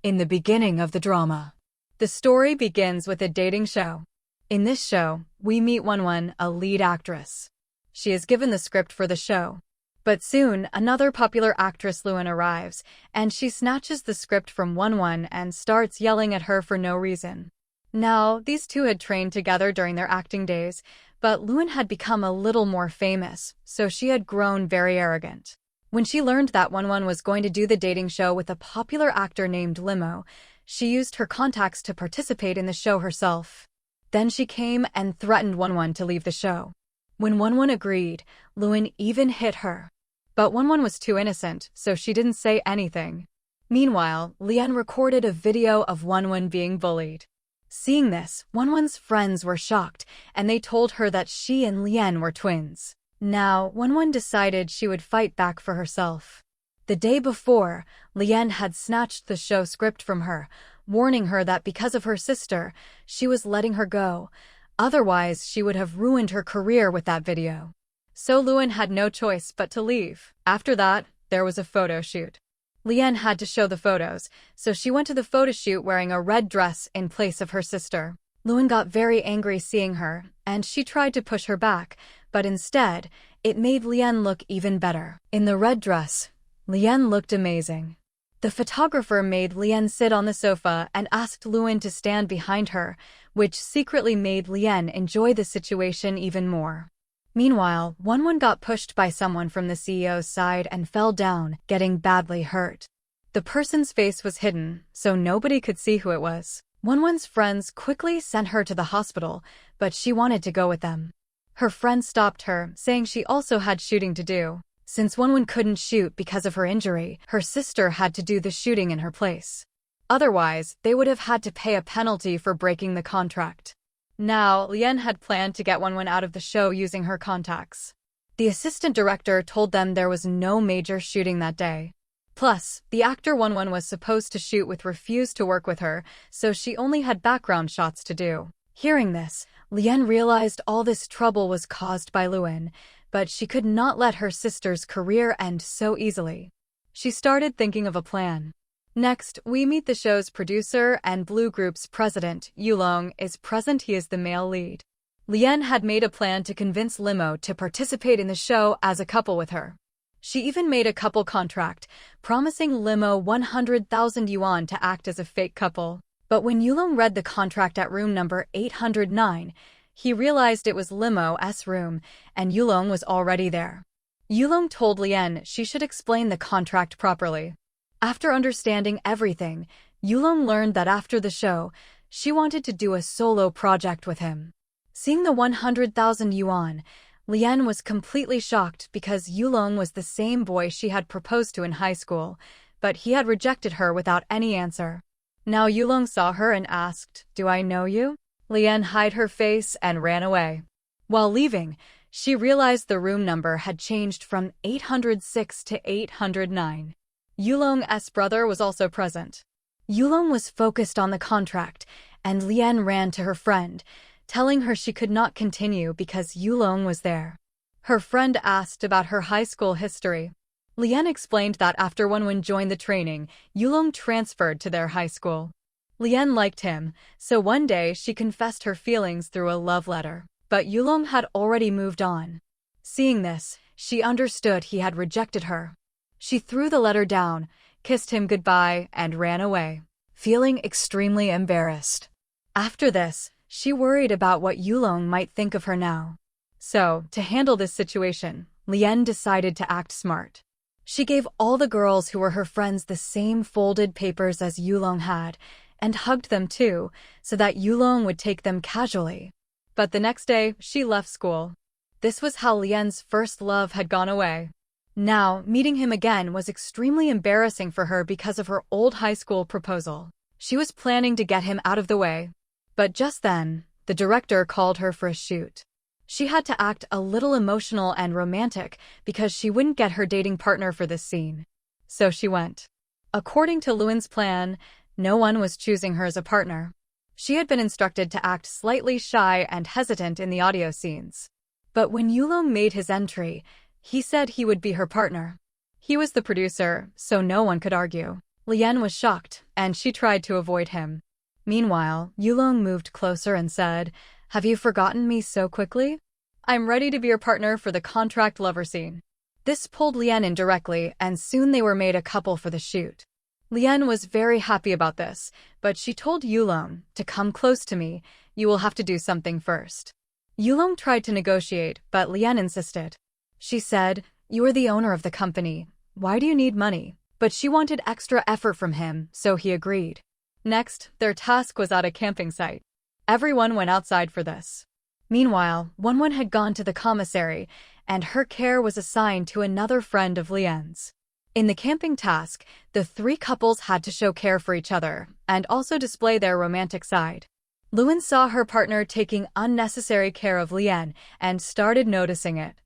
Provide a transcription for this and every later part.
In the beginning of the drama, the story begins with a dating show. In this show, we meet Wonwon, a lead actress. She is given the script for the show. But soon, another popular actress, Luan, arrives, and she snatches the script from Wonwon and starts yelling at her for no reason. Now, these two had trained together during their acting days, but Luan had become a little more famous, so she had grown very arrogant. When she learned that Wonwon was going to do the dating show with a popular actor named Limo, she used her contacts to participate in the show herself. Then she came and threatened Wonwon to leave the show. When Wonwon agreed, Luan even hit her. But Wonwon was too innocent, so she didn't say anything. Meanwhile, Lien recorded a video of Wonwon being bullied. Seeing this, Wonwon's friends were shocked, and they told her that she and Lien were twins. Now, Wonwon decided she would fight back for herself. The day before, Lien had snatched the show script from her, warning her that because of her sister, she was letting her go. Otherwise, she would have ruined her career with that video. So Luan had no choice but to leave. After that, there was a photo shoot. Lien had to show the photos, so she went to the photo shoot wearing a red dress in place of her sister. Luan got very angry seeing her, and she tried to push her back, but instead, it made Lien look even better. In the red dress, Lien looked amazing. The photographer made Lien sit on the sofa and asked Luan to stand behind her, which secretly made Lien enjoy the situation even more. Meanwhile, Wonwon got pushed by someone from the CEO's side and fell down, getting badly hurt. The person's face was hidden, so nobody could see who it was. Wonwon's friends quickly sent her to the hospital, but she wanted to go with them. Her friend stopped her, saying she also had shooting to do. Since Wonwon couldn't shoot because of her injury, her sister had to do the shooting in her place. Otherwise, they would have had to pay a penalty for breaking the contract. Now, Lien had planned to get Wonwon out of the show using her contacts. The assistant director told them there was no major shooting that day. Plus, the actor Wonwon was supposed to shoot with refused to work with her, so she only had background shots to do. Hearing this, Lien realized all this trouble was caused by Luan, but she could not let her sister's career end so easily. She started thinking of a plan. Next, we meet the show's producer and Blue Group's president. Yulong is present. He is the male lead. Lien had made a plan to convince Limo to participate in the show as a couple with her. She even made a couple contract, promising Limo 100,000 yuan to act as a fake couple. But when Yulong read the contract at room number 809, he realized it was Limo's room, and Yulong was already there. Yulong told Lien she should explain the contract properly. After understanding everything, Yulong learned that after the show, she wanted to do a solo project with him. Seeing the 100,000 yuan, Lien was completely shocked because Yulong was the same boy she had proposed to in high school, but he had rejected her without any answer. Now Yulong saw her and asked, "Do I know you?" Lien hid her face and ran away. While leaving, she realized the room number had changed from 806 to 809. Yulong's brother was also present. Yulong was focused on the contract, and Lien ran to her friend, telling her she could not continue because Yulong was there. Her friend asked about her high school history. Lien explained that after Wonwon joined the training, Yulong transferred to their high school. Lien liked him, so one day she confessed her feelings through a love letter. But Yulong had already moved on. Seeing this, she understood he had rejected her. She threw the letter down, kissed him goodbye, and ran away, feeling extremely embarrassed. After this, she worried about what Yulong might think of her now. So, to handle this situation, Lien decided to act smart. She gave all the girls who were her friends the same folded papers as Yulong had, and hugged them too, so that Yulong would take them casually. But the next day, she left school. This was how Lien's first love had gone away. Now, meeting him again was extremely embarrassing for her because of her old high school proposal. She was planning to get him out of the way. But just then, the director called her for a shoot. She had to act a little emotional and romantic because she wouldn't get her dating partner for this scene. So she went. According to Luan's plan, no one was choosing her as a partner. She had been instructed to act slightly shy and hesitant in the audio scenes. But when Yulong made his entry, he said he would be her partner. He was the producer, so no one could argue. Lian was shocked, and she tried to avoid him. Meanwhile, Yulong moved closer and said, "Have you forgotten me so quickly? I'm ready to be your partner for the contract lover scene." This pulled Lian in directly, and soon they were made a couple for the shoot. Lian was very happy about this, but she told Yulong, "To come close to me, you will have to do something first." Yulong tried to negotiate, but Lian insisted. She said, "You are the owner of the company. Why do you need money?" But she wanted extra effort from him, so he agreed. Next, their task was at a camping site. Everyone went outside for this. Meanwhile, Wonwon had gone to the commissary, and her care was assigned to another friend of Lian's. In the camping task, the three couples had to show care for each other, and also display their romantic side. Luan saw her partner taking unnecessary care of Lian, and started noticing it.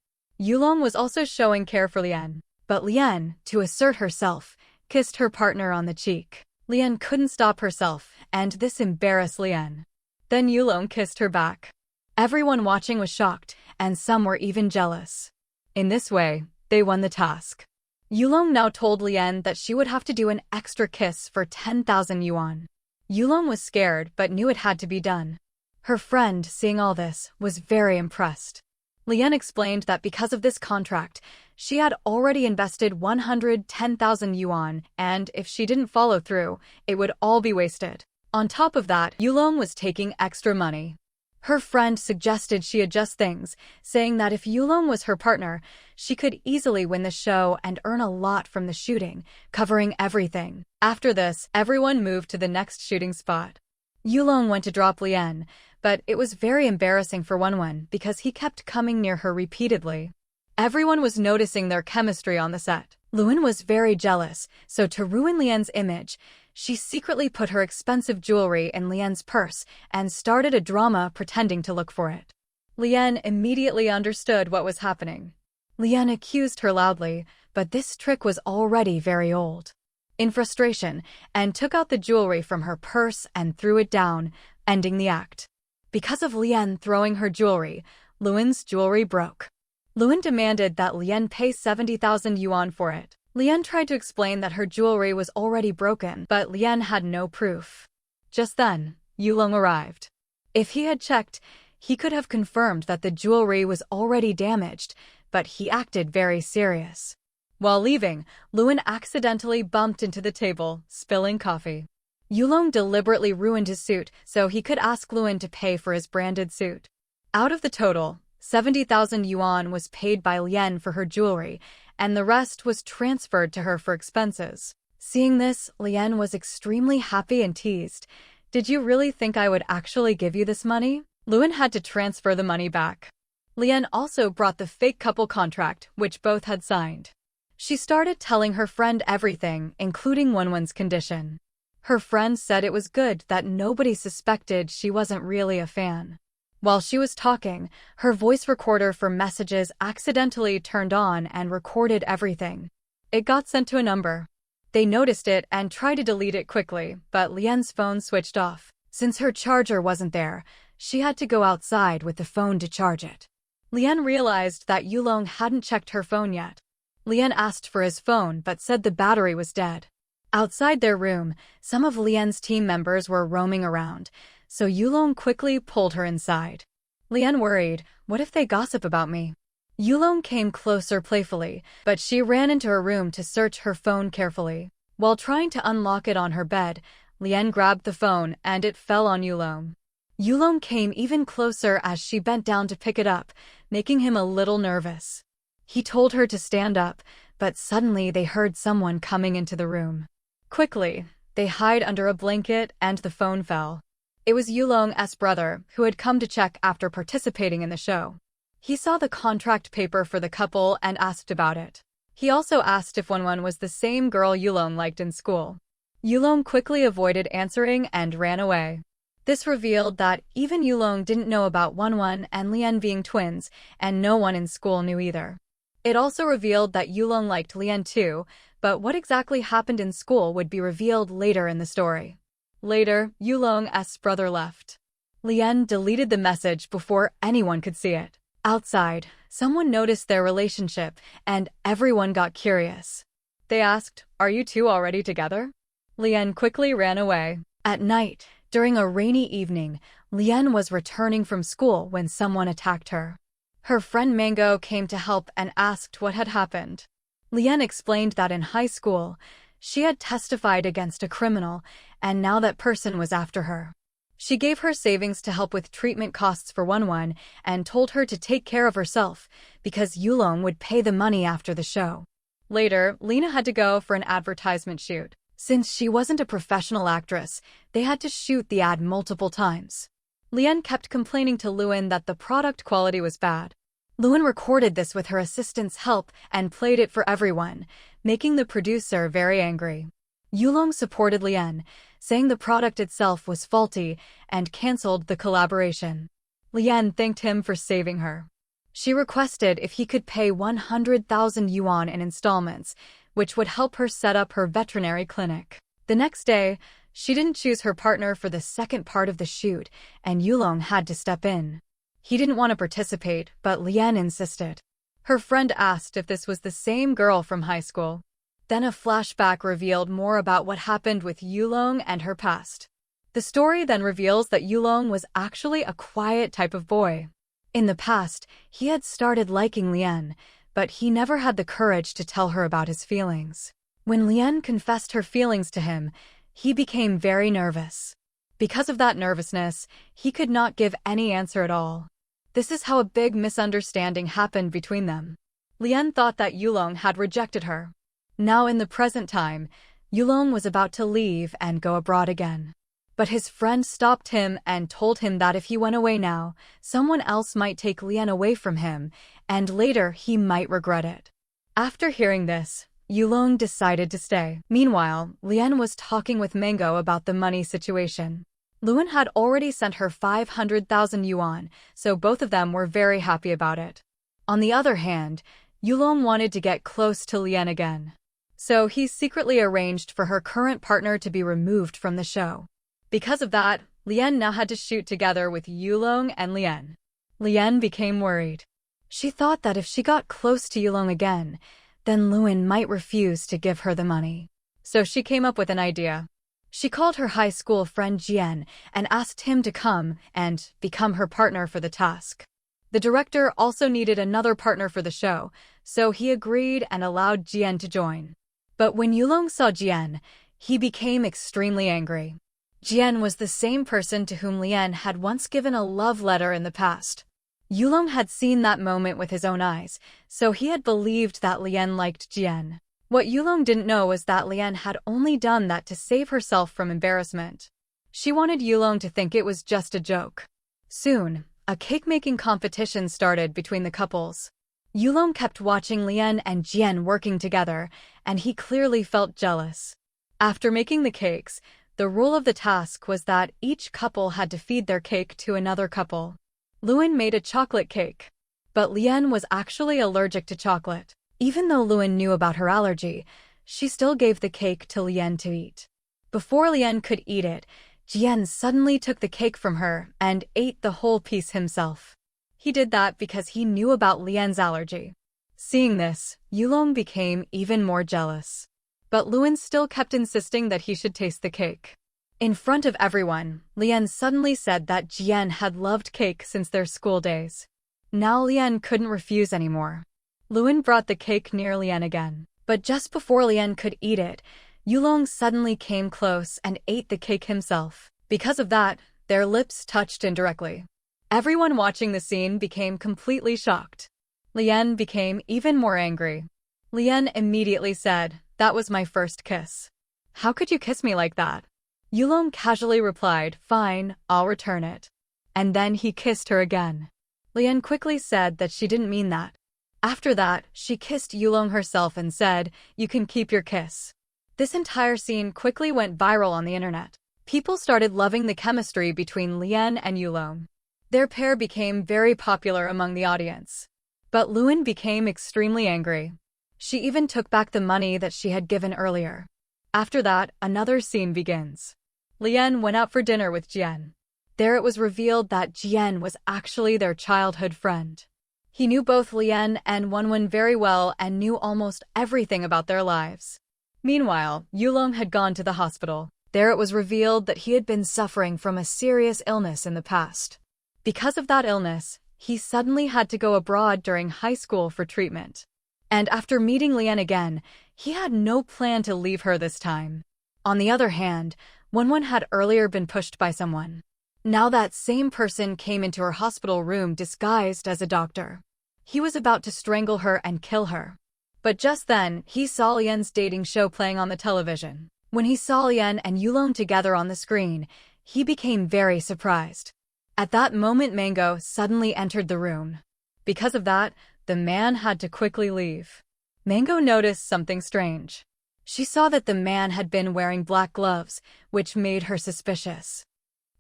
Yulong was also showing care for Lian, but Lian, to assert herself, kissed her partner on the cheek. Lian couldn't stop herself, and this embarrassed Lian. Then Yulong kissed her back. Everyone watching was shocked, and some were even jealous. In this way, they won the task. Yulong now told Lian that she would have to do an extra kiss for 10,000 yuan. Yulong was scared but knew it had to be done. Her friend, seeing all this, was very impressed. Lian explained that because of this contract, she had already invested 110,000 yuan, and if she didn't follow through, it would all be wasted. On top of that, Yulong was taking extra money. Her friend suggested she adjust things, saying that if Yulong was her partner, she could easily win the show and earn a lot from the shooting, covering everything. After this, everyone moved to the next shooting spot. Yulong went to drop Lian, but it was very embarrassing for Wonwon because he kept coming near her repeatedly. Everyone was noticing their chemistry on the set. Luan was very jealous, so to ruin Lian's image, she secretly put her expensive jewelry in Lian's purse and started a drama pretending to look for it. Lian immediately understood what was happening. Lian accused her loudly, but this trick was already very old. In frustration, Anne took out the jewelry from her purse and threw it down, ending the act. Because of Lian throwing her jewelry, Luan's jewelry broke. Luan demanded that Lian pay 70,000 yuan for it. Lian tried to explain that her jewelry was already broken, but Lian had no proof. Just then, Yulong arrived. If he had checked, he could have confirmed that the jewelry was already damaged, but he acted very serious. While leaving, Luan accidentally bumped into the table, spilling coffee. Yulong deliberately ruined his suit so he could ask Luan to pay for his branded suit. Out of the total, 70,000 yuan was paid by Lian for her jewelry, and the rest was transferred to her for expenses. Seeing this, Lian was extremely happy and teased, "Did you really think I would actually give you this money?" Luan had to transfer the money back. Lian also brought the fake couple contract, which both had signed. She started telling her friend everything, including Wonwon's condition. Her friend said it was good that nobody suspected she wasn't really a fan. While she was talking, her voice recorder for messages accidentally turned on and recorded everything. It got sent to a number. They noticed it and tried to delete it quickly, but Lian's phone switched off. Since her charger wasn't there, she had to go outside with the phone to charge it. Lian realized that Yulong hadn't checked her phone yet. Lian asked for his phone but said the battery was dead. Outside their room, some of Lian's team members were roaming around, so Yulong quickly pulled her inside. Lian worried, "What if they gossip about me?" Yulong came closer playfully, but she ran into her room to search her phone carefully. While trying to unlock it on her bed, Lian grabbed the phone and it fell on Yulong. Yulong came even closer as she bent down to pick it up, making him a little nervous. He told her to stand up, but suddenly they heard someone coming into the room. Quickly, they hid under a blanket and the phone fell. It was Yulong's brother, who had come to check after participating in the show. He saw the contract paper for the couple and asked about it. He also asked if Wonwon was the same girl Yulong liked in school. Yulong quickly avoided answering and ran away. This revealed that even Yulong didn't know about Wonwon and Lian being twins, and no one in school knew either. It also revealed that Yulong liked Lian too, but what exactly happened in school would be revealed later in the story. Later, Yulong's brother left. Lian deleted the message before anyone could see it. Outside, someone noticed their relationship, and everyone got curious. They asked, "Are you two already together?" Lien quickly ran away. At night, during a rainy evening, Lien was returning from school when someone attacked her. Her friend Mango came to help and asked what had happened. Lien explained that in high school, she had testified against a criminal, and now that person was after her. She gave her savings to help with treatment costs for Wonwon and told her to take care of herself because Yulong would pay the money after the show. Later, Lena had to go for an advertisement shoot. Since she wasn't a professional actress, they had to shoot the ad multiple times. Lien kept complaining to Lewin that the product quality was bad. Lewin recorded this with her assistant's help and played it for everyone, making the producer very angry. Yulong supported Lien, saying the product itself was faulty, and cancelled the collaboration. Lien thanked him for saving her. She requested if he could pay 100,000 yuan in installments, which would help her set up her veterinary clinic. The next day, she didn't choose her partner for the second part of the shoot, and Yulong had to step in. He didn't want to participate, but Lien insisted. Her friend asked if this was the same girl from high school. Then a flashback revealed more about what happened with Yulong and her past. The story then reveals that Yulong was actually a quiet type of boy. In the past, he had started liking Lien, but he never had the courage to tell her about his feelings. When Lien confessed her feelings to him, he became very nervous. Because of that nervousness, he could not give any answer at all. This is how a big misunderstanding happened between them. Lien thought that Yulong had rejected her. Now in the present time, Yulong was about to leave and go abroad again. But his friend stopped him and told him that if he went away now, someone else might take Lien away from him, and later he might regret it. After hearing this, Yulong decided to stay. Meanwhile, Lien was talking with Mango about the money situation. Lewin had already sent her 500,000 yuan, so both of them were very happy about it. On the other hand, Yulong wanted to get close to Lien again. So he secretly arranged for her current partner to be removed from the show. Because of that, Lien now had to shoot together with Yulong and Lien. Lien became worried. She thought that if she got close to Yulong again, then Lewin might refuse to give her the money. So she came up with an idea. She called her high school friend Jian and asked him to come and become her partner for the task. The director also needed another partner for the show, so he agreed and allowed Jian to join. But when Yulong saw Jian, he became extremely angry. Jian was the same person to whom Lien had once given a love letter in the past. Yulong had seen that moment with his own eyes, so he had believed that Lien liked Jian. What Yulong didn't know was that Lien had only done that to save herself from embarrassment. She wanted Yulong to think it was just a joke. Soon, a cake-making competition started between the couples. Yulong kept watching Lien and Jian working together, and he clearly felt jealous. After making the cakes, the rule of the task was that each couple had to feed their cake to another couple. Lewin made a chocolate cake, but Lien was actually allergic to chocolate. Even though Lewin knew about her allergy, she still gave the cake to Lien to eat. Before Lien could eat it, Jian suddenly took the cake from her and ate the whole piece himself. He did that because he knew about Lien's allergy. Seeing this, Yulong became even more jealous. But Lewin still kept insisting that he should taste the cake. In front of everyone, Lien suddenly said that Jian had loved cake since their school days. Now Lien couldn't refuse anymore. Lewin brought the cake near Lien again. But just before Lien could eat it, Yulong suddenly came close and ate the cake himself. Because of that, their lips touched indirectly. Everyone watching the scene became completely shocked. Lien became even more angry. Lien immediately said, "That was my first kiss. How could you kiss me like that?" Yulong casually replied, "Fine, I'll return it." And then he kissed her again. Lien quickly said that she didn't mean that. After that, she kissed Yulong herself and said, "You can keep your kiss." This entire scene quickly went viral on the internet. People started loving the chemistry between Lien and Yulong. Their pair became very popular among the audience. But Lewin became extremely angry. She even took back the money that she had given earlier. After that, another scene begins. Lien went out for dinner with Jian. There it was revealed that Jian was actually their childhood friend. He knew both Lien and Wonwon very well and knew almost everything about their lives. Meanwhile, Yulong had gone to the hospital. There it was revealed that he had been suffering from a serious illness in the past. Because of that illness, he suddenly had to go abroad during high school for treatment. And after meeting Lian again, he had no plan to leave her this time. On the other hand, Wonwon had earlier been pushed by someone. Now that same person came into her hospital room disguised as a doctor. He was about to strangle her and kill her. But just then, he saw Lian's dating show playing on the television. When he saw Lian and Yulong together on the screen, he became very surprised. At that moment, Mango suddenly entered the room. Because of that, the man had to quickly leave. Mango noticed something strange. She saw that the man had been wearing black gloves, which made her suspicious.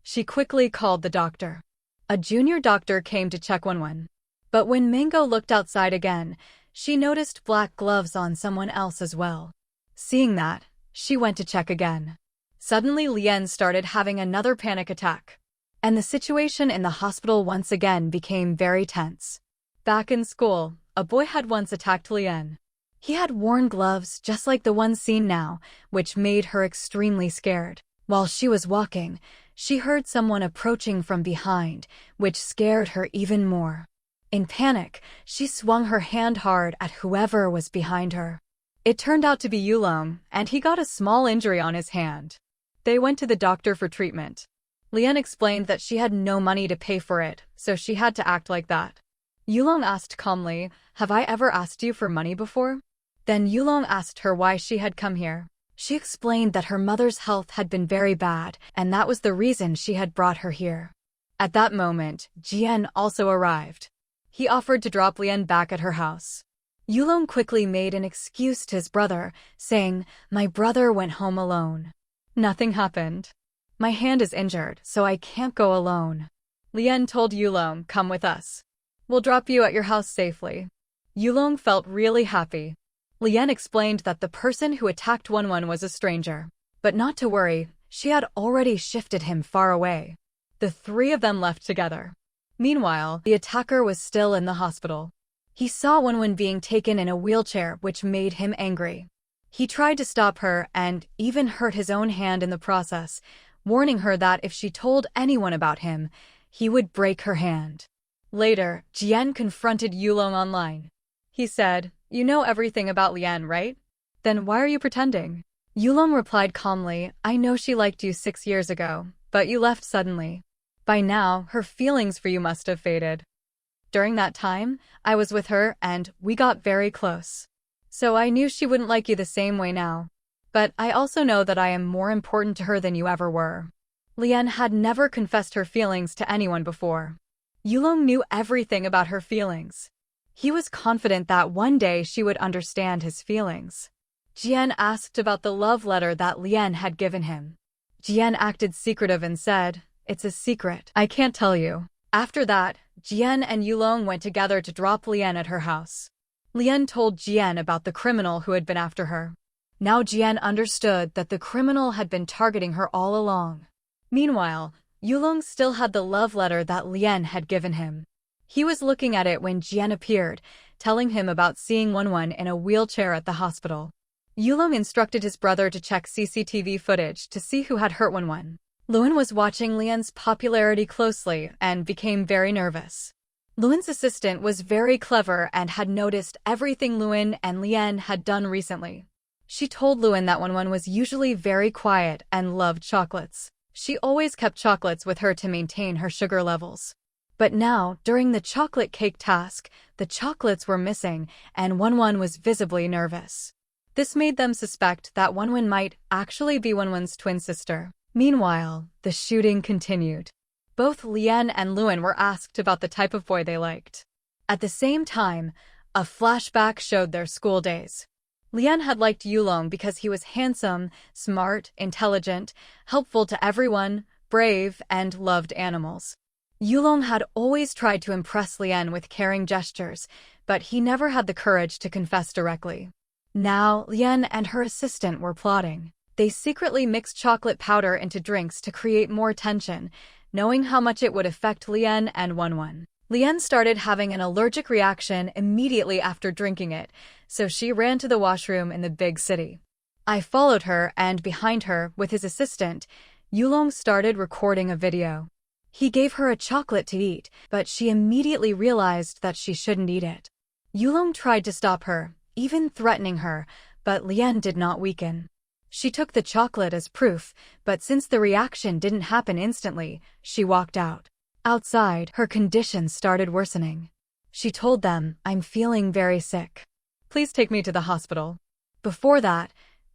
She quickly called the doctor. A junior doctor came to check Wonwon. But when Mango looked outside again, she noticed black gloves on someone else as well. Seeing that, she went to check again. Suddenly, Lian started having another panic attack. And the situation in the hospital once again became very tense. Back in school, a boy had once attacked Lian. He had worn gloves just like the one seen now, which made her extremely scared. While she was walking, she heard someone approaching from behind, which scared her even more. In panic, she swung her hand hard at whoever was behind her. It turned out to be Yulong, and he got a small injury on his hand. They went to the doctor for treatment. Lian explained that she had no money to pay for it, so she had to act like that. Yulong asked calmly, "Have I ever asked you for money before?" Then Yulong asked her why she had come here. She explained that her mother's health had been very bad, and that was the reason she had brought her here. At that moment, Jian also arrived. He offered to drop Lian back at her house. Yulong quickly made an excuse to his brother, saying, "My brother went home alone. Nothing happened. My hand is injured, so I can't go alone." Lian told Yulong, "Come with us. We'll drop you at your house safely." Yulong felt really happy. Lian explained that the person who attacked Wonwon was a stranger. But not to worry, she had already shifted him far away. The three of them left together. Meanwhile, the attacker was still in the hospital. He saw Wonwon being taken in a wheelchair, which made him angry. He tried to stop her and even hurt his own hand in the process, warning her that if she told anyone about him, he would break her hand. Later, Jian confronted Yulong online. He said, "You know everything about Lian, right? Then why are you pretending?" Yulong replied calmly, "I know she liked you 6 years ago, but you left suddenly. By now, her feelings for you must have faded. During that time, I was with her and we got very close. So I knew she wouldn't like you the same way now. But I also know that I am more important to her than you ever were." Lian had never confessed her feelings to anyone before. Yulong knew everything about her feelings. He was confident that one day she would understand his feelings. Jian asked about the love letter that Lian had given him. Jian acted secretive and said, "It's a secret. I can't tell you." After that, Jian and Yulong went together to drop Lian at her house. Lian told Jian about the criminal who had been after her. Now Jian understood that the criminal had been targeting her all along. Meanwhile, Yulong still had the love letter that Lian had given him. He was looking at it when Jian appeared, telling him about seeing Wonwon in a wheelchair at the hospital. Yulong instructed his brother to check CCTV footage to see who had hurt Wonwon. Luan was watching Lian's popularity closely and became very nervous. Luan's assistant was very clever and had noticed everything Luan and Lian had done recently. She told Luan that Wonwon was usually very quiet and loved chocolates. She always kept chocolates with her to maintain her sugar levels. But now, during the chocolate cake task, the chocolates were missing and Wonwon was visibly nervous. This made them suspect that Wonwon might actually be Wonwon's twin sister. Meanwhile, the shooting continued. Both Lian and Luan were asked about the type of boy they liked. At the same time, a flashback showed their school days. Lian had liked Yulong because he was handsome, smart, intelligent, helpful to everyone, brave, and loved animals. Yulong had always tried to impress Lian with caring gestures, but he never had the courage to confess directly. Now, Lian and her assistant were plotting. They secretly mixed chocolate powder into drinks to create more tension, knowing how much it would affect Lian and Wonwon. Lian started having an allergic reaction immediately after drinking it, so she ran to the washroom in the big city. I followed her, and behind her, with his assistant, Yulong started recording a video. He gave her a chocolate to eat, but she immediately realized that she shouldn't eat it. Yulong tried to stop her, even threatening her, but Lien did not weaken. She took the chocolate as proof, but since the reaction didn't happen instantly, she walked out. Outside, her condition started worsening. She told them, "I'm feeling very sick. Please take me to the hospital." Before that,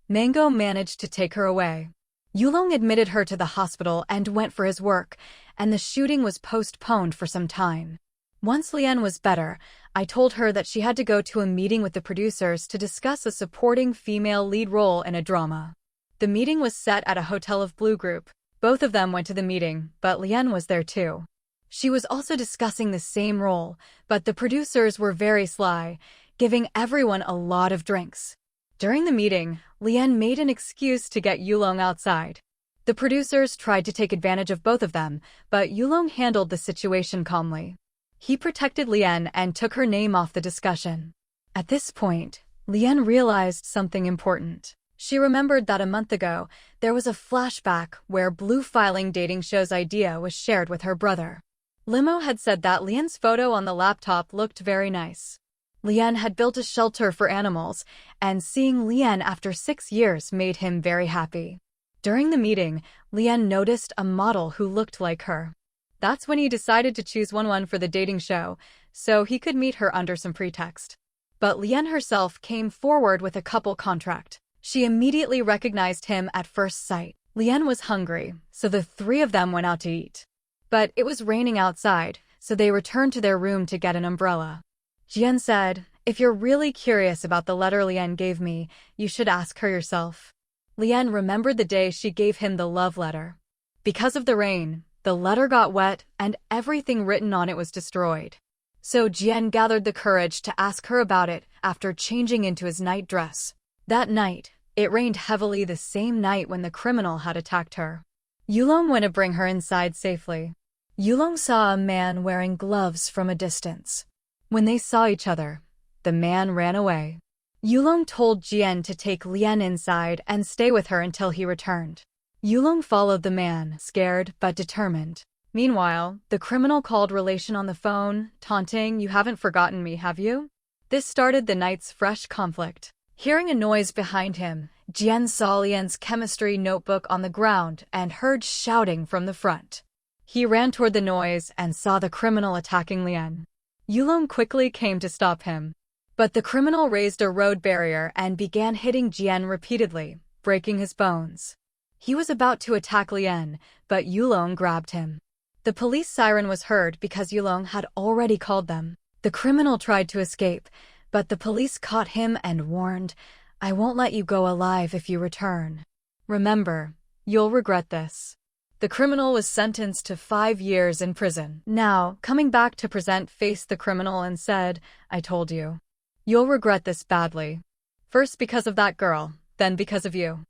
Mango managed to take her away. Yulong admitted her to the hospital and went for his work, and the shooting was postponed for some time. Once Lien was better, I told her that she had to go to a meeting with the producers to discuss a supporting female lead role in a drama. The meeting was set at a hotel of Blue Group. Both of them went to the meeting, but Lien was there too. She was also discussing the same role, but the producers were very sly, giving everyone a lot of drinks. During the meeting, Lien made an excuse to get Yulong outside. The producers tried to take advantage of both of them, but Yulong handled the situation calmly. He protected Lien and took her name off the discussion. At this point, Lien realized something important. She remembered that a month ago, there was a flashback where Blue Filing dating show's idea was shared with her brother. Limo had said that Lien's photo on the laptop looked very nice. Lien had built a shelter for animals, and seeing Lien after 6 years made him very happy. During the meeting, Lien noticed a model who looked like her. That's when he decided to choose Won for the dating show, so he could meet her under some pretext. But Lien herself came forward with a couple contract. She immediately recognized him at first sight. Lien was hungry, so the three of them went out to eat. But it was raining outside, so they returned to their room to get an umbrella. Jian said, "If you're really curious about the letter Lien gave me, you should ask her yourself." Lien remembered the day she gave him the love letter. Because of the rain, the letter got wet and everything written on it was destroyed. So Jian gathered the courage to ask her about it after changing into his night dress. That night, it rained heavily, the same night when the criminal had attacked her. Yulong went to bring her inside safely. Yulong saw a man wearing gloves from a distance. When they saw each other, the man ran away. Yulong told Jian to take Lien inside and stay with her until he returned. Yulong followed the man, scared but determined. Meanwhile, the criminal called Relation on the phone, taunting, "You haven't forgotten me, have you?" This started the night's fresh conflict. Hearing a noise behind him, Jian saw Lien's chemistry notebook on the ground and heard shouting from the front. He ran toward the noise and saw the criminal attacking Lien. Yulong quickly came to stop him. But the criminal raised a road barrier and began hitting Jian repeatedly, breaking his bones. He was about to attack Lien, but Yulong grabbed him. The police siren was heard because Yulong had already called them. The criminal tried to escape, but the police caught him and warned, "I won't let you go alive if you return. Remember, you'll regret this." The criminal was sentenced to 5 years in prison. Now, coming back to present, faced the criminal and said, "I told you. You'll regret this badly. First because of that girl, then because of you.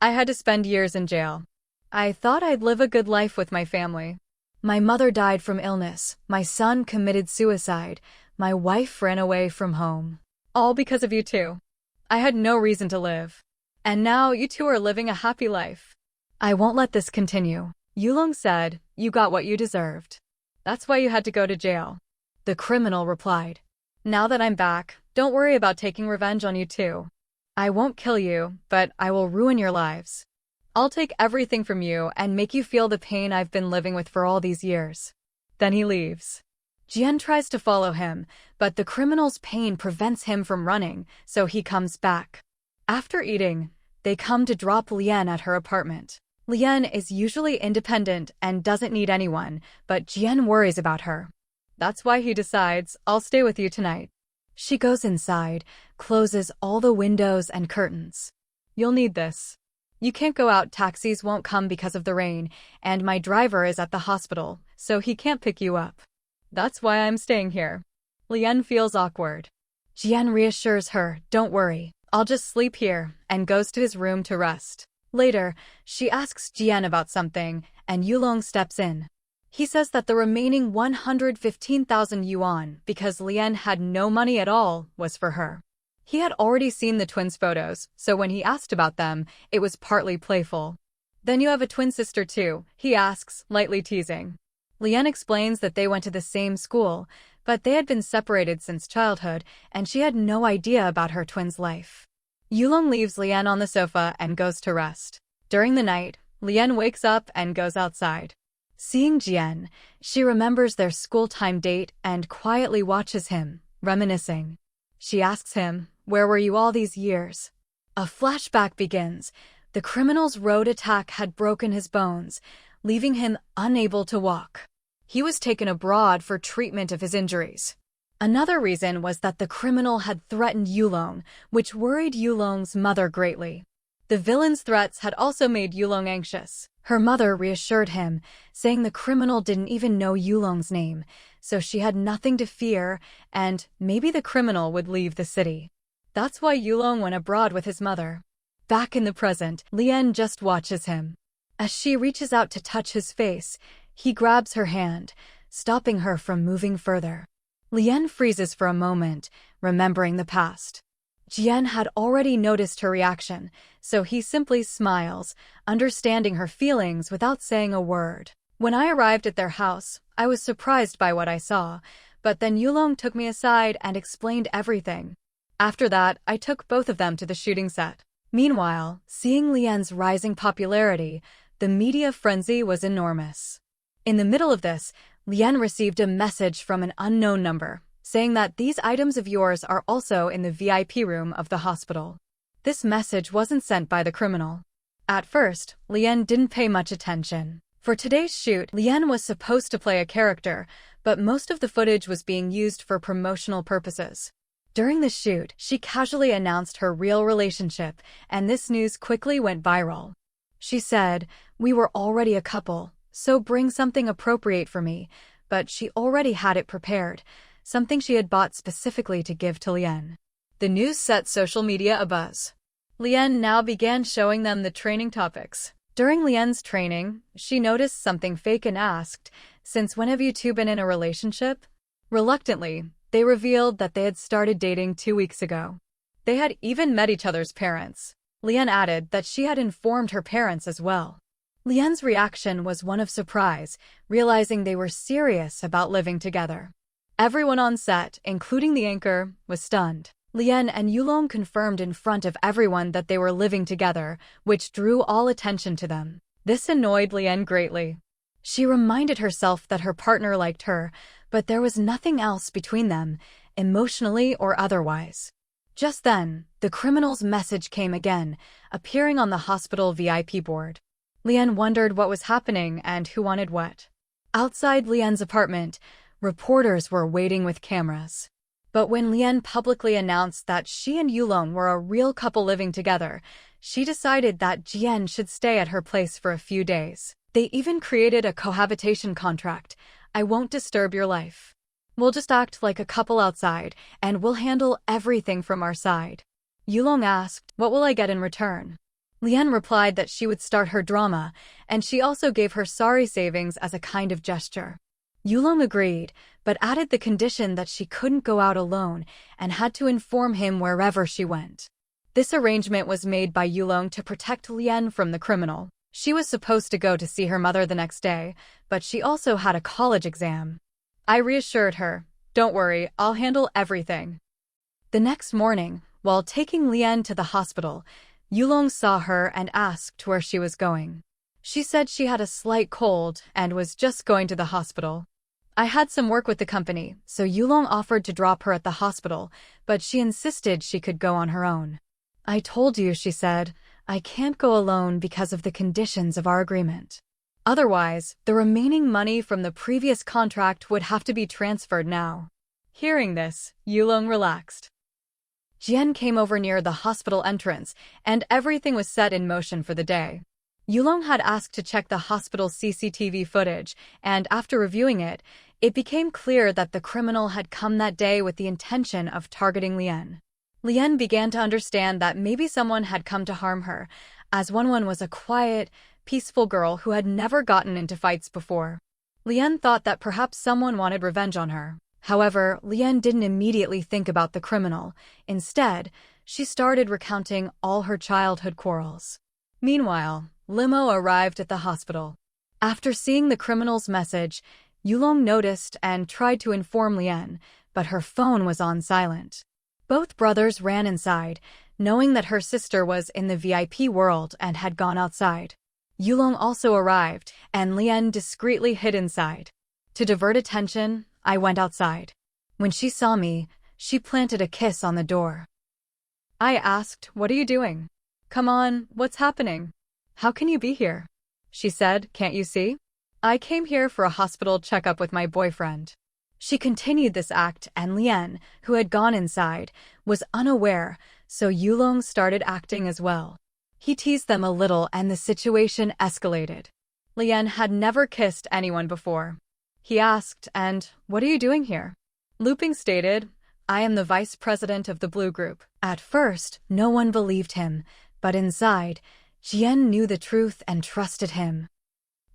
I had to spend years in jail. I thought I'd live a good life with my family. My mother died from illness, my son committed suicide, my wife ran away from home. All because of you two. I had no reason to live. And now you two are living a happy life. I won't let this continue." Yulong said, "You got what you deserved. That's why you had to go to jail." The criminal replied, "Now that I'm back, don't worry about taking revenge on you two. I won't kill you, but I will ruin your lives. I'll take everything from you and make you feel the pain I've been living with for all these years." Then he leaves. Jian tries to follow him, but the criminal's pain prevents him from running, so he comes back. After eating, they come to drop Lien at her apartment. Lien is usually independent and doesn't need anyone, but Jian worries about her. That's why he decides, "I'll stay with you tonight." She goes inside, closes all the windows and curtains. "You'll need this. You can't go out, taxis won't come because of the rain, and my driver is at the hospital, so he can't pick you up. That's why I'm staying here." Lien feels awkward. Jian reassures her, "Don't worry, I'll just sleep here," and goes to his room to rest. Later, she asks Jian about something, and Yulong steps in. He says that the remaining 115,000 yuan, because Lien had no money at all, was for her. He had already seen the twins' photos, so when he asked about them, it was partly playful. "Then you have a twin sister too?" he asks, lightly teasing. Lian explains that they went to the same school, but they had been separated since childhood, and she had no idea about her twin's life. Yulong leaves Lian on the sofa and goes to rest. During the night, Lian wakes up and goes outside. Seeing Jian, she remembers their school-time date and quietly watches him, reminiscing. She asks him, "Where were you all these years?" A flashback begins. The criminal's road attack had broken his bones, leaving him unable to walk. He was taken abroad for treatment of his injuries. Another reason was that the criminal had threatened Yulong, which worried Yulong's mother greatly. The villain's threats had also made Yulong anxious. Her mother reassured him, saying the criminal didn't even know Yulong's name, so she had nothing to fear, and maybe the criminal would leave the city. That's why Yulong went abroad with his mother. Back in the present, Lian just watches him. As she reaches out to touch his face, he grabs her hand, stopping her from moving further. Lian freezes for a moment, remembering the past. Jian had already noticed her reaction, so he simply smiles, understanding her feelings without saying a word. "When I arrived at their house, I was surprised by what I saw, but then Yulong took me aside and explained everything. After that, I took both of them to the shooting set." Meanwhile, seeing Lian's rising popularity, the media frenzy was enormous. In the middle of this, Lian received a message from an unknown number, saying that these items of yours are also in the VIP room of the hospital. This message wasn't sent by the criminal. At first, Lian didn't pay much attention. For today's shoot, Lian was supposed to play a character, but most of the footage was being used for promotional purposes. During the shoot, she casually announced her real relationship, and this news quickly went viral. She said, "We were already a couple, so bring something appropriate for me," but she already had it prepared, something she had bought specifically to give to Lian. The news set social media abuzz. Lian now began showing them the training topics. During Lian's training, she noticed something fake and asked, "Since when have you two been in a relationship?" Reluctantly, they revealed that they had started dating 2 weeks ago. They had even met each other's parents. Lian added that she had informed her parents as well. Lian's reaction was one of surprise, realizing they were serious about living together. Everyone on set, including the anchor, was stunned. Lian and Yulong confirmed in front of everyone that they were living together, which drew all attention to them. This annoyed Lian greatly. She reminded herself that her partner liked her, but there was nothing else between them, emotionally or otherwise. Just then, the criminal's message came again, appearing on the hospital VIP board. Lian wondered what was happening and who wanted what. Outside Lian's apartment, reporters were waiting with cameras. But when Lian publicly announced that she and Yulong were a real couple living together, she decided that Jian should stay at her place for a few days. They even created a cohabitation contract. "I won't disturb your life. We'll just act like a couple outside, and we'll handle everything from our side." Yulong asked, "What will I get in return?" Lian replied that she would start her drama, and she also gave her sorry savings as a kind of gesture. Yulong agreed, but added the condition that she couldn't go out alone and had to inform him wherever she went. This arrangement was made by Yulong to protect Lian from the criminal. She was supposed to go to see her mother the next day, but she also had a college exam. I reassured her, "Don't worry, I'll handle everything." The next morning, while taking Lian to the hospital, Yulong saw her and asked where she was going. She said she had a slight cold and was just going to the hospital. I had some work with the company, so Yulong offered to drop her at the hospital, but she insisted she could go on her own. "I told you," she said, "I can't go alone because of the conditions of our agreement. Otherwise, the remaining money from the previous contract would have to be transferred now." Hearing this, Yulong relaxed. Jian came over near the hospital entrance, and everything was set in motion for the day. Yulong had asked to check the hospital's CCTV footage, and after reviewing it, it became clear that the criminal had come that day with the intention of targeting Lian. Lian began to understand that maybe someone had come to harm her, as Wenwen was a quiet, peaceful girl who had never gotten into fights before. Lian thought that perhaps someone wanted revenge on her. However, Lian didn't immediately think about the criminal. Instead, she started recounting all her childhood quarrels. Meanwhile, limo arrived at the hospital. After seeing the criminal's message, Yulong noticed and tried to inform Lian, but her phone was on silent. Both brothers ran inside, knowing that her sister was in the VIP world and had gone outside. Yulong also arrived, and Lian discreetly hid inside. To divert attention, I went outside. When she saw me, she planted a kiss on the door. I asked, "What are you doing? Come on, what's happening? How can you be here?" She said, "Can't you see? I came here for a hospital checkup with my boyfriend." She continued this act, and Lian, who had gone inside, was unaware, so Yulong started acting as well. He teased them a little and the situation escalated. Lian had never kissed anyone before. He asked, "And what are you doing here?" Looping stated, "I am the vice president of the Blue Group." At first, no one believed him, but inside, Jian knew the truth and trusted him.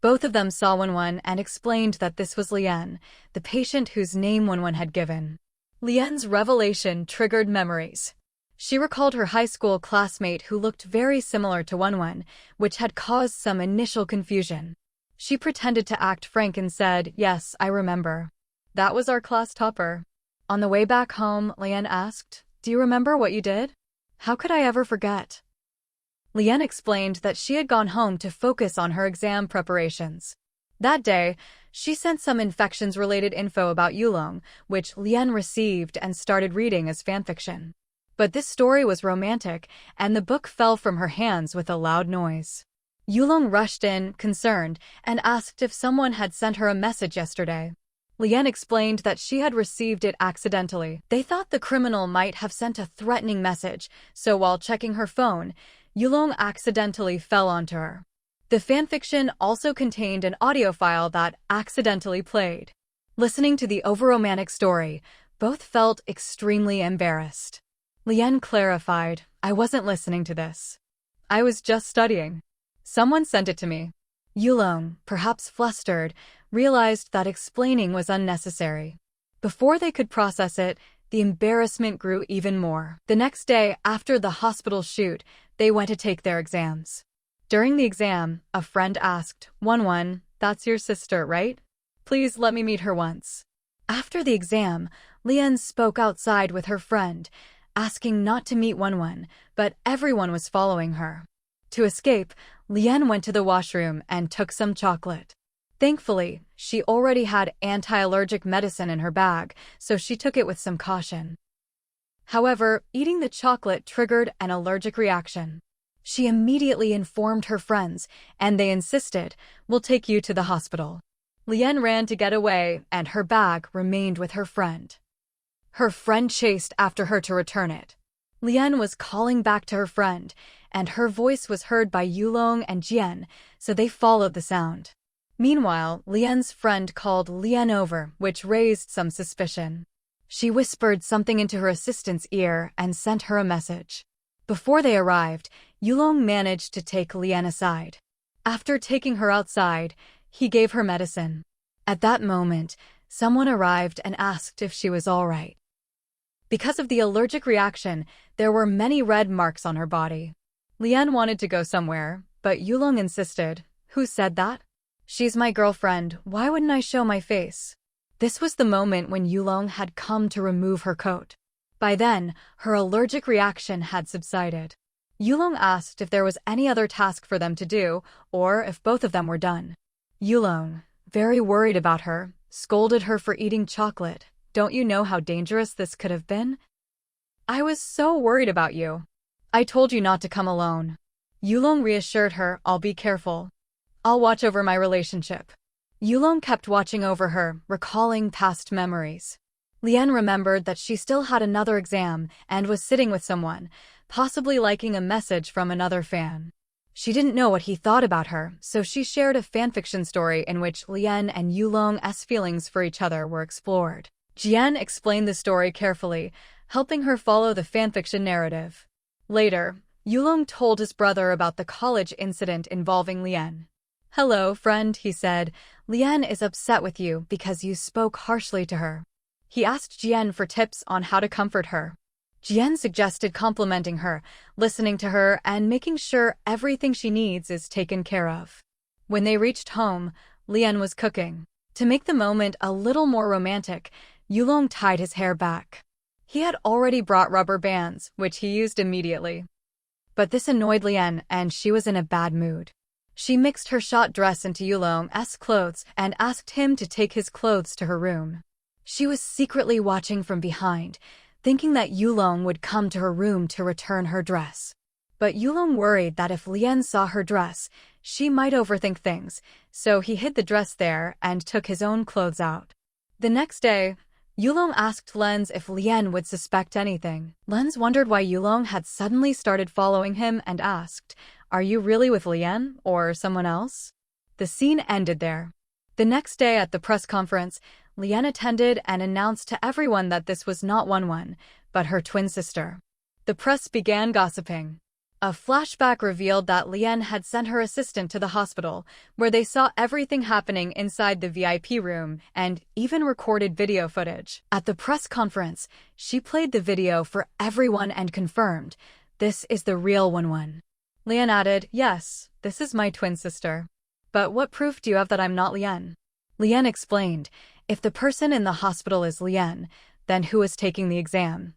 Both of them saw Wenwen and explained that this was Lian, the patient whose name Wenwen had given. Lian's revelation triggered memories. She recalled her high school classmate who looked very similar to Wenwen, which had caused some initial confusion. She pretended to act frank and said, "Yes, I remember. That was our class topper." On the way back home, Lian asked, "Do you remember what you did?" "How could I ever forget?" Lian explained that she had gone home to focus on her exam preparations. That day, she sent some infections-related info about Yulong, which Lian received and started reading as fanfiction. But this story was romantic, and the book fell from her hands with a loud noise. Yulong rushed in, concerned, and asked if someone had sent her a message yesterday. Lian explained that she had received it accidentally. They thought the criminal might have sent a threatening message, so while checking her phone, Yulong accidentally fell onto her. The fanfiction also contained an audio file that accidentally played. Listening to the over-romantic story, both felt extremely embarrassed. Lian clarified, "I wasn't listening to this. I was just studying. Someone sent it to me." Yulong, perhaps flustered, realized that explaining was unnecessary. Before they could process it, the embarrassment grew even more. The next day, after the hospital shoot, they went to take their exams. During the exam, a friend asked, "Wenwen, that's your sister, right? Please let me meet her once." After the exam, Lian spoke outside with her friend, asking not to meet Wenwen, but everyone was following her. To escape, Lian went to the washroom and took some chocolate. Thankfully, she already had anti-allergic medicine in her bag, so she took it with some caution. However, eating the chocolate triggered an allergic reaction. She immediately informed her friends, and they insisted, "We'll take you to the hospital." Lian ran to get away, and her bag remained with her friend. Her friend chased after her to return it. Lian was calling back to her friend, and her voice was heard by Yulong and Jian, so they followed the sound. Meanwhile, Lian's friend called Lian over, which raised some suspicion. She whispered something into her assistant's ear and sent her a message. Before they arrived, Yulong managed to take Lian aside. After taking her outside, he gave her medicine. At that moment, someone arrived and asked if she was all right. Because of the allergic reaction, there were many red marks on her body. Lian wanted to go somewhere, but Yulong insisted. "Who said that? She's my girlfriend, why wouldn't I show my face?" This was the moment when Yulong had come to remove her coat. By then, her allergic reaction had subsided. Yulong asked if there was any other task for them to do, or if both of them were done. Yulong, very worried about her, scolded her for eating chocolate. "Don't you know how dangerous this could have been? I was so worried about you. I told you not to come alone." Yulong reassured her, "I'll be careful. I'll watch over my relationship." Yulong kept watching over her, recalling past memories. Lian remembered that she still had another exam and was sitting with someone, possibly liking a message from another fan. She didn't know what he thought about her, so she shared a fanfiction story in which Lian and Yulong's feelings for each other were explored. Jian explained the story carefully, helping her follow the fanfiction narrative. Later, Yulong told his brother about the college incident involving Lian. "Hello, friend," he said. "Lian is upset with you because you spoke harshly to her. He asked Jian for tips on how to comfort her. Jian suggested complimenting her, listening to her, and making sure everything she needs is taken care of. When they reached home, Lian was cooking. To make the moment a little more romantic, Yulong tied his hair back. He had already brought rubber bands, which he used immediately. But this annoyed Lian, and she was in a bad mood. She mixed her short dress into Yulong's clothes and asked him to take his clothes to her room. She was secretly watching from behind, thinking that Yulong would come to her room to return her dress. But Yulong worried that if Lian saw her dress, she might overthink things, so he hid the dress there and took his own clothes out. The next day, Yulong asked Lens if Lian would suspect anything. Lens wondered why Yulong had suddenly started following him and asked, "Are you really with Lian or someone else?" The scene ended there. The next day at the press conference, Lian attended and announced to everyone that this was not Wonwon, but her twin sister. The press began gossiping. A flashback revealed that Lian had sent her assistant to the hospital, where they saw everything happening inside the VIP room and even recorded video footage. At the press conference, she played the video for everyone and confirmed, "This is the real Wonwon." Lian added, "Yes, this is my twin sister. But what proof do you have that I'm not Lian?" Lian explained, "If the person in the hospital is Lian, then who is taking the exam?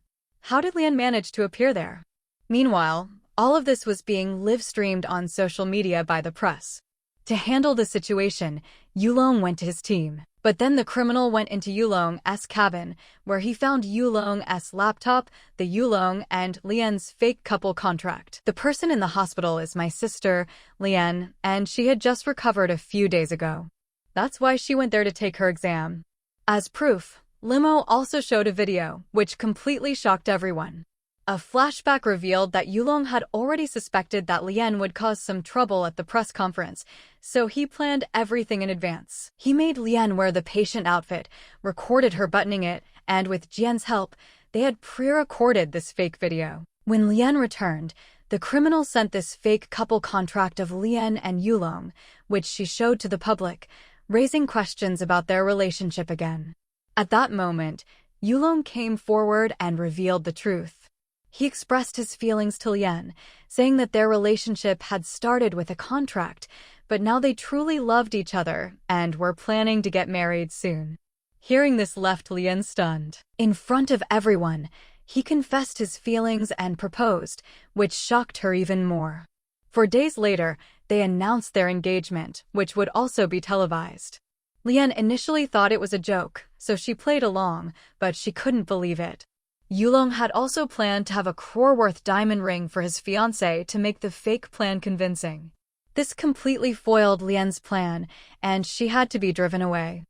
How did Lian manage to appear there?" Meanwhile, all of this was being live-streamed on social media by the press. To handle the situation, Yulong went to his team. But then the criminal went into Yulong's cabin, where he found Yulong's laptop, the Yulong and Lian's fake couple contract. "The person in the hospital is my sister, Lian, and she had just recovered a few days ago. That's why she went there to take her exam." As proof, Limo also showed a video, which completely shocked everyone. A flashback revealed that Yulong had already suspected that Lian would cause some trouble at the press conference, so he planned everything in advance. He made Lian wear the patient outfit, recorded her buttoning it, and with Jian's help, they had pre-recorded this fake video. When Lian returned, the criminal sent this fake couple contract of Lian and Yulong, which she showed to the public, raising questions about their relationship again. At that moment, Yulong came forward and revealed the truth. He expressed his feelings to Lian, saying that their relationship had started with a contract, but now they truly loved each other and were planning to get married soon. Hearing this left Lian stunned. In front of everyone, he confessed his feelings and proposed, which shocked her even more. 4 days later, they announced their engagement, which would also be televised. Lian initially thought it was a joke, so she played along, but she couldn't believe it. Yulong had also planned to have a crore-worth diamond ring for his fiancée to make the fake plan convincing. This completely foiled Lian's plan, and she had to be driven away.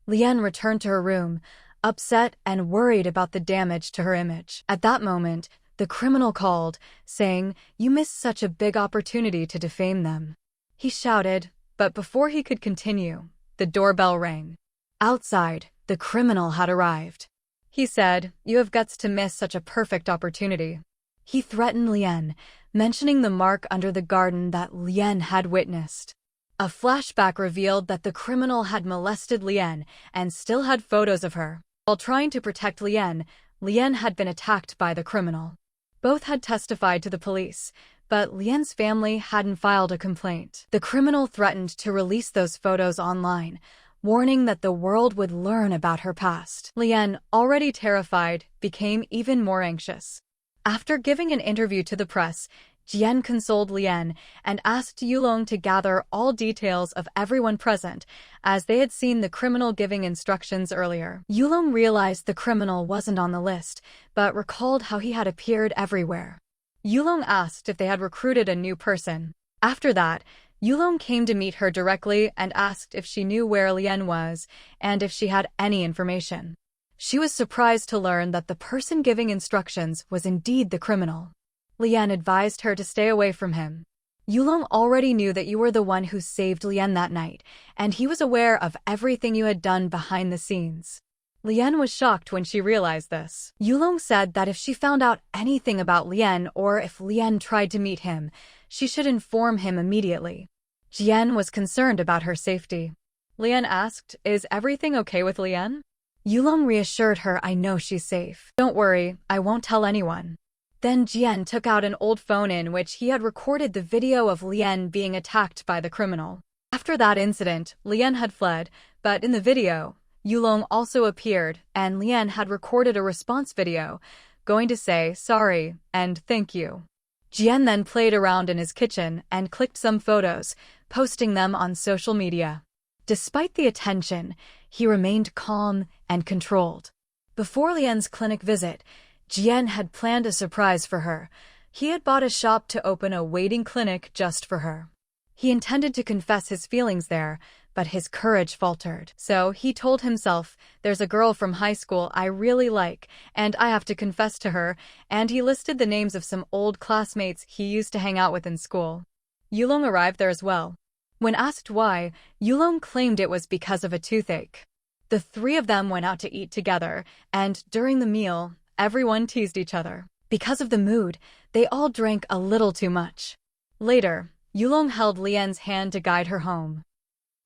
Lian returned to her room, upset and worried about the damage to her image. At that moment, the criminal called, saying, "You missed such a big opportunity to defame them." He shouted, but before he could continue, the doorbell rang. Outside, the criminal had arrived. He said, "You have guts to miss such a perfect opportunity." He threatened Lian, mentioning the mark under the garden that Lian had witnessed. A flashback revealed that the criminal had molested Lian and still had photos of her. While trying to protect Lian, Lian had been attacked by the criminal. Both had testified to the police, but Lian's family hadn't filed a complaint. The criminal threatened to release those photos online, warning that the world would learn about her past. Lian, already terrified, became even more anxious. After giving an interview to the press, Jian consoled Lian and asked Yulong to gather all details of everyone present, as they had seen the criminal giving instructions earlier. Yulong realized the criminal wasn't on the list, but recalled how he had appeared everywhere. Yulong asked if they had recruited a new person. After that, Yulong came to meet her directly and asked if she knew where Lian was and if she had any information. She was surprised to learn that the person giving instructions was indeed the criminal. Lian advised her to stay away from him. "Yulong already knew that you were the one who saved Lian that night, and he was aware of everything you had done behind the scenes." Lian was shocked when she realized this. Yulong said that if she found out anything about Lian or if Lian tried to meet him, she should inform him immediately. Jian was concerned about her safety. Lian asked, "Is everything okay with Lian?" Yulong reassured her, I know she's safe. Don't worry, I won't tell anyone. Then Jian took out an old phone in which he had recorded the video of Lien being attacked by the criminal. After that incident, Lien had fled, but in the video, Yulong also appeared, and Lien had recorded a response video, going to say sorry and thank you. Jian then played around in his kitchen and clicked some photos, posting them on social media. Despite the attention, he remained calm and controlled. Before Lien's clinic visit, Jian had planned a surprise for her. He had bought a shop to open a waiting clinic just for her. He intended to confess his feelings there, but his courage faltered. So he told himself, there's a girl from high school I really like, and I have to confess to her, and he listed the names of some old classmates he used to hang out with in school. Yulong arrived there as well. When asked why, Yulong claimed it was because of a toothache. The three of them went out to eat together, and during the meal, everyone teased each other. Because of the mood, they all drank a little too much. Later, Yulong held Lien's hand to guide her home.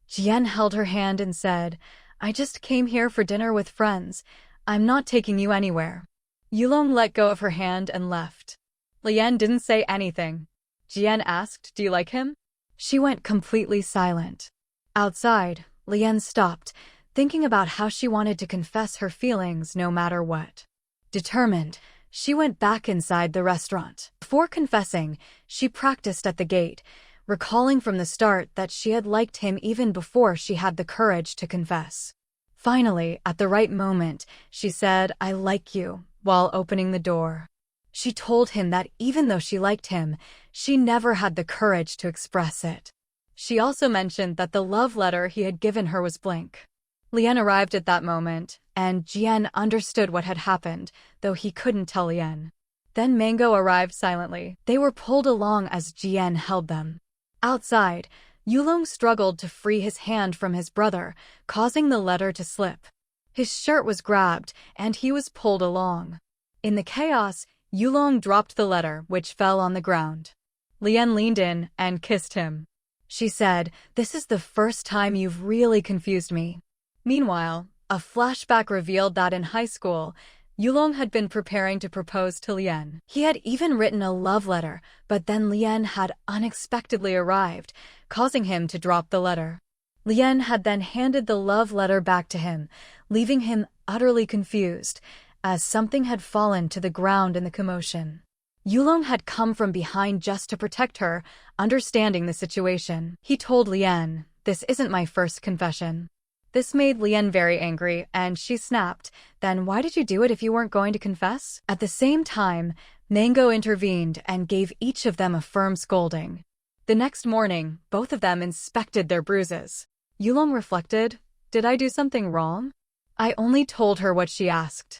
Jian held her hand and said, I just came here for dinner with friends. I'm not taking you anywhere. Yulong let go of her hand and left. Lien didn't say anything. Jian asked, do you like him? She went completely silent. Outside, Lien stopped, thinking about how she wanted to confess her feelings no matter what. Determined, she went back inside the restaurant. Before confessing, she practiced at the gate, recalling from the start that she had liked him even before she had the courage to confess. Finally, at the right moment, she said, I like you, while opening the door. She told him that even though she liked him, she never had the courage to express it. She also mentioned that the love letter he had given her was blank. Lien arrived at that moment, and Jian understood what had happened, though he couldn't tell Lien. Then Mango arrived silently. They were pulled along as Jian held them. Outside, Yulong struggled to free his hand from his brother, causing the letter to slip. His shirt was grabbed, and he was pulled along. In the chaos, Yulong dropped the letter, which fell on the ground. Lien leaned in and kissed him. She said, this is the first time you've really confused me. Meanwhile, a flashback revealed that in high school, Yulong had been preparing to propose to Lien. He had even written a love letter, but then Lien had unexpectedly arrived, causing him to drop the letter. Lien had then handed the love letter back to him, leaving him utterly confused, as something had fallen to the ground in the commotion. Yulong had come from behind just to protect her, understanding the situation. He told Lien, this isn't my first confession. This made Lien very angry, and she snapped, then why did you do it if you weren't going to confess? At the same time, Mango intervened and gave each of them a firm scolding. The next morning, both of them inspected their bruises. Yulong reflected, did I do something wrong? I only told her what she asked.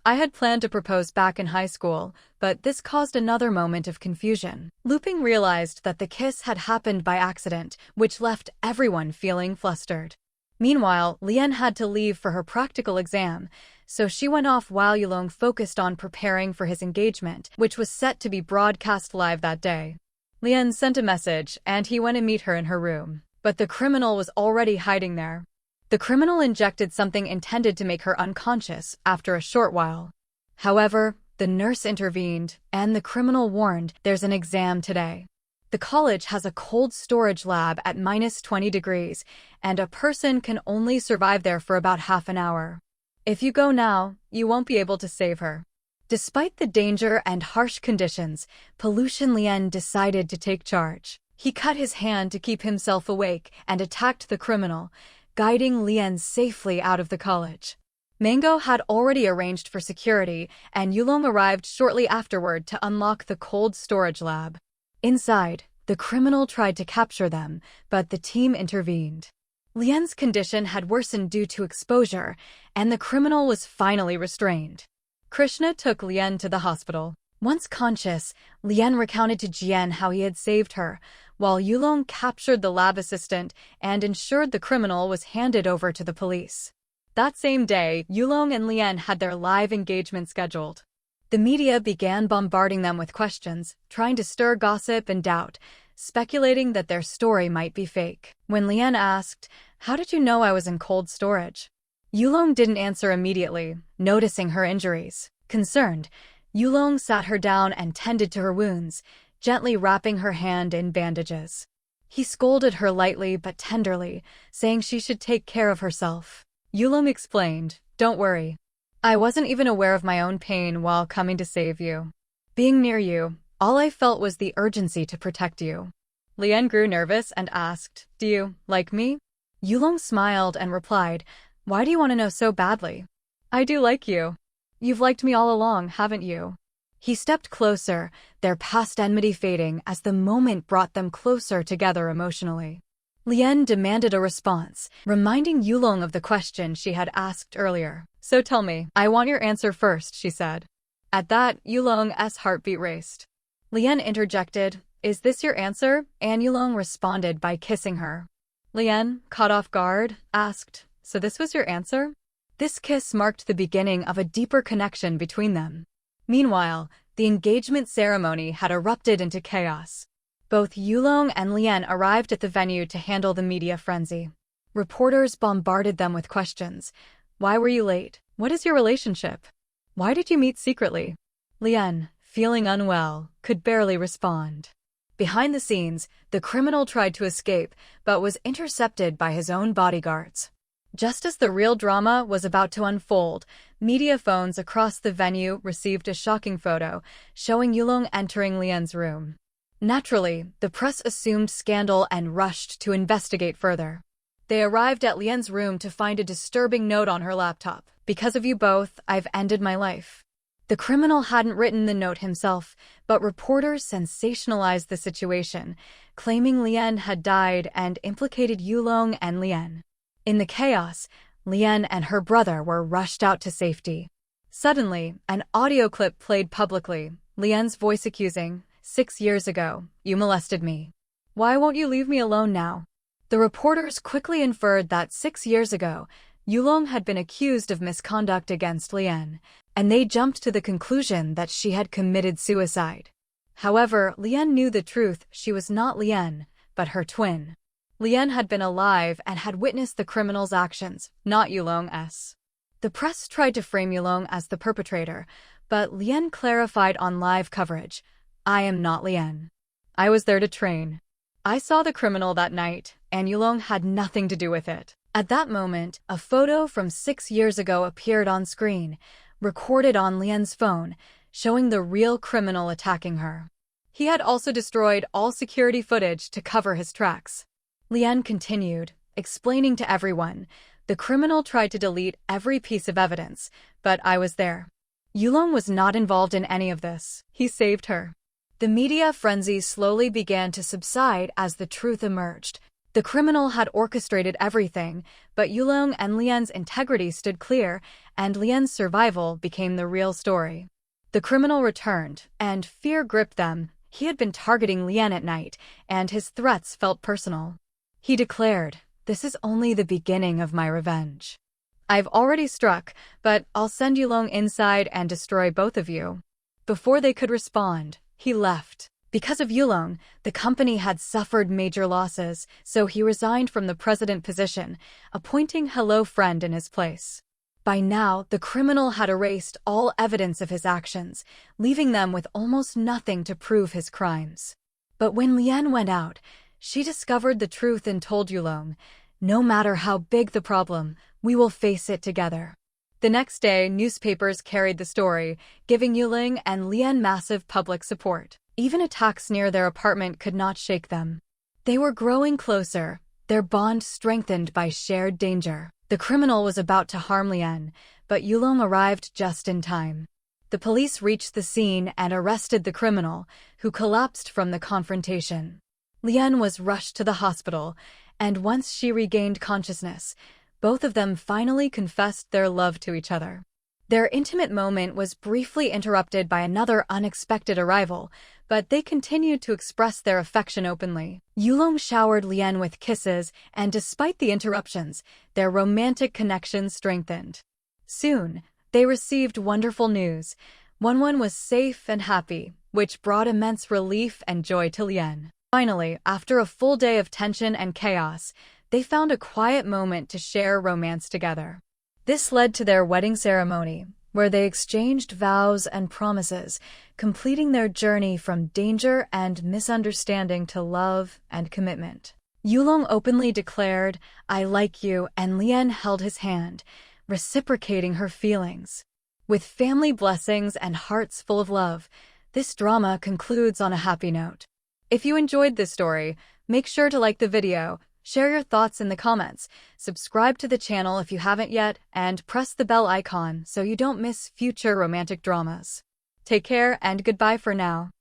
I had planned to propose back in high school, but this caused another moment of confusion. Looping realized that the kiss had happened by accident, which left everyone feeling flustered. Meanwhile, Lien had to leave for her practical exam, so she went off while Yulong focused on preparing for his engagement, which was set to be broadcast live that day. Lien sent a message, and he went to meet her in her room. But the criminal was already hiding there. The criminal injected something intended to make her unconscious after a short while. However, the nurse intervened, and the criminal warned, there's an exam today. The college has a cold storage lab at -20 degrees, and a person can only survive there for about half an hour. If you go now, you won't be able to save her. Despite the danger and harsh conditions, Pollution Lien decided to take charge. He cut his hand to keep himself awake and attacked the criminal, guiding Lien safely out of the college. Mango had already arranged for security, and Yulong arrived shortly afterward to unlock the cold storage lab. Inside, the criminal tried to capture them, but the team intervened. Lien's condition had worsened due to exposure, and the criminal was finally restrained. Krishna took Lien to the hospital. Once conscious, Lien recounted to Jian how he had saved her, while Yulong captured the lab assistant and ensured the criminal was handed over to the police. That same day, Yulong and Lien had their live engagement scheduled. The media began bombarding them with questions, trying to stir gossip and doubt, speculating that their story might be fake. When Lien asked, "How did you know I was in cold storage?" Yulong didn't answer immediately, noticing her injuries. Concerned, Yulong sat her down and tended to her wounds, gently wrapping her hand in bandages. He scolded her lightly but tenderly, saying she should take care of herself. Yulong explained, "Don't worry. I wasn't even aware of my own pain while coming to save you. Being near you, all I felt was the urgency to protect you." Lien grew nervous and asked, "Do you like me?" Yulong smiled and replied, "Why do you want to know so badly? I do like you. You've liked me all along, haven't you?" He stepped closer, their past enmity fading as the moment brought them closer together emotionally. Lien demanded a response, reminding Yulong of the question she had asked earlier. "So tell me, I want your answer first," she said. At that, Yulong's heartbeat raced. Lien interjected, "Is this your answer?" and Yulong responded by kissing her. Lien, caught off guard, asked, "So this was your answer?" This kiss marked the beginning of a deeper connection between them. Meanwhile, the engagement ceremony had erupted into chaos. Both Yulong and Lien arrived at the venue to handle the media frenzy. Reporters bombarded them with questions. "Why were you late? What is your relationship? Why did you meet secretly?" Lien, feeling unwell, could barely respond. Behind the scenes, the criminal tried to escape, but was intercepted by his own bodyguards. Just as the real drama was about to unfold, media phones across the venue received a shocking photo showing Yulong entering Lien's room. Naturally, the press assumed scandal and rushed to investigate further. They arrived at Lien's room to find a disturbing note on her laptop. "Because of you both, I've ended my life." The criminal hadn't written the note himself, but reporters sensationalized the situation, claiming Lien had died and implicated Yulong and Lien. In the chaos, Lien and her brother were rushed out to safety. Suddenly, an audio clip played publicly, Lien's voice accusing, "6 years ago, you molested me. Why won't you leave me alone now?" The reporters quickly inferred that 6 years ago, Yulong had been accused of misconduct against Lien, and they jumped to the conclusion that she had committed suicide. However, Lien knew the truth: she was not Lien, but her twin. Lien had been alive and had witnessed the criminal's actions, not Yulong's. The press tried to frame Yulong as the perpetrator, but Lien clarified on live coverage, "I am not Lien. I was there to train. I saw the criminal that night, and Yulong had nothing to do with it." At that moment, a photo from 6 years ago appeared on screen, recorded on Lien's phone, showing the real criminal attacking her. He had also destroyed all security footage to cover his tracks. Lien continued, explaining to everyone, "The criminal tried to delete every piece of evidence, but I was there. Yulong was not involved in any of this. He saved her." The media frenzy slowly began to subside as the truth emerged. The criminal had orchestrated everything, but Yulong and Lien's integrity stood clear, and Lien's survival became the real story. The criminal returned, and fear gripped them. He had been targeting Lien at night, and his threats felt personal. He declared, "This is only the beginning of my revenge. I've already struck, but I'll send Yulong inside and destroy both of you." Before they could respond, he left. Because of Yulong, the company had suffered major losses, so he resigned from the president position, appointing Hello Friend in his place. By now, the criminal had erased all evidence of his actions, leaving them with almost nothing to prove his crimes. But when Lien went out, she discovered the truth and told Yulong, "No matter how big the problem, we will face it together." The next day, newspapers carried the story, giving Yulong and Lien massive public support. Even attacks near their apartment could not shake them. They were growing closer, their bond strengthened by shared danger. The criminal was about to harm Lien, but Yulong arrived just in time. The police reached the scene and arrested the criminal, who collapsed from the confrontation. Lien was rushed to the hospital, and once she regained consciousness, both of them finally confessed their love to each other. Their intimate moment was briefly interrupted by another unexpected arrival, but they continued to express their affection openly. Yulong showered Lien with kisses, and despite the interruptions, their romantic connection strengthened. Soon, they received wonderful news. Wonwon was safe and happy, which brought immense relief and joy to Lien. Finally, after a full day of tension and chaos, they found a quiet moment to share romance together. This led to their wedding ceremony, where they exchanged vows and promises, completing their journey from danger and misunderstanding to love and commitment. Yulong openly declared, "I like you," and Lien held his hand, reciprocating her feelings. With family blessings and hearts full of love, this drama concludes on a happy note. If you enjoyed this story, make sure to like the video, share your thoughts in the comments, subscribe to the channel if you haven't yet, and press the bell icon so you don't miss future romantic dramas. Take care and goodbye for now.